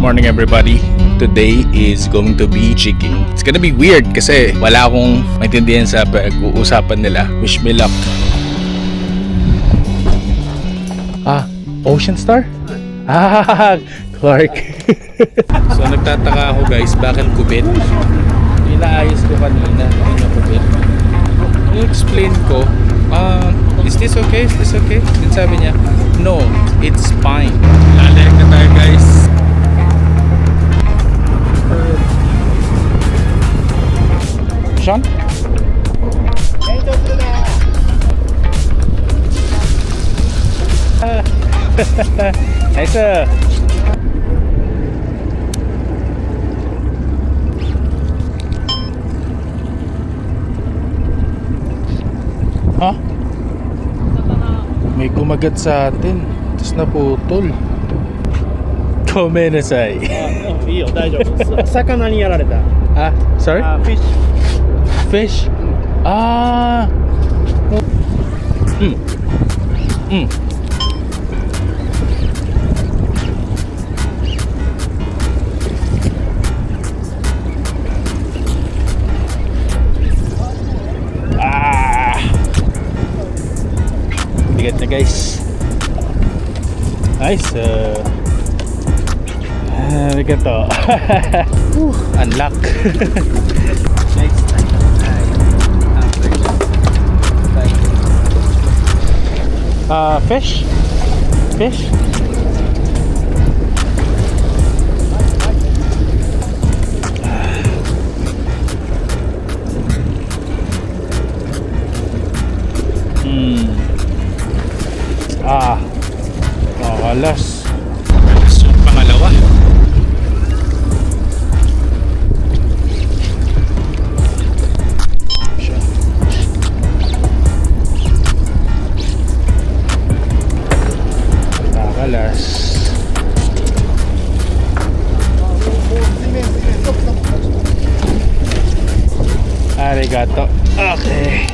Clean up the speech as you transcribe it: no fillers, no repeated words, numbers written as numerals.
Morning everybody. Today is going to be jigging. It's gonna be weird kasi wala akong maintindihan sa pag-uusapan nila. Wish me luck. Ocean Star? Clark. So nagtataka ako guys, bakit kubit? Inaayos ko kanina, hindi na kubit. I-explain ko, is this okay? Is this okay? Then sabi niya, no, it's fine. Lalayag na tayo guys. Sean? Nice. May kumagat sa atin, tapos naputol. Gomenasai. Sakana ni yarareta. Sorry? Fish. Fish? Bigat na guys. Nice. Bigat to. Unlock. Nice. Fish? Fish? Makalas. Makalas yung pangalawa. Makalas. Arigato. Okay.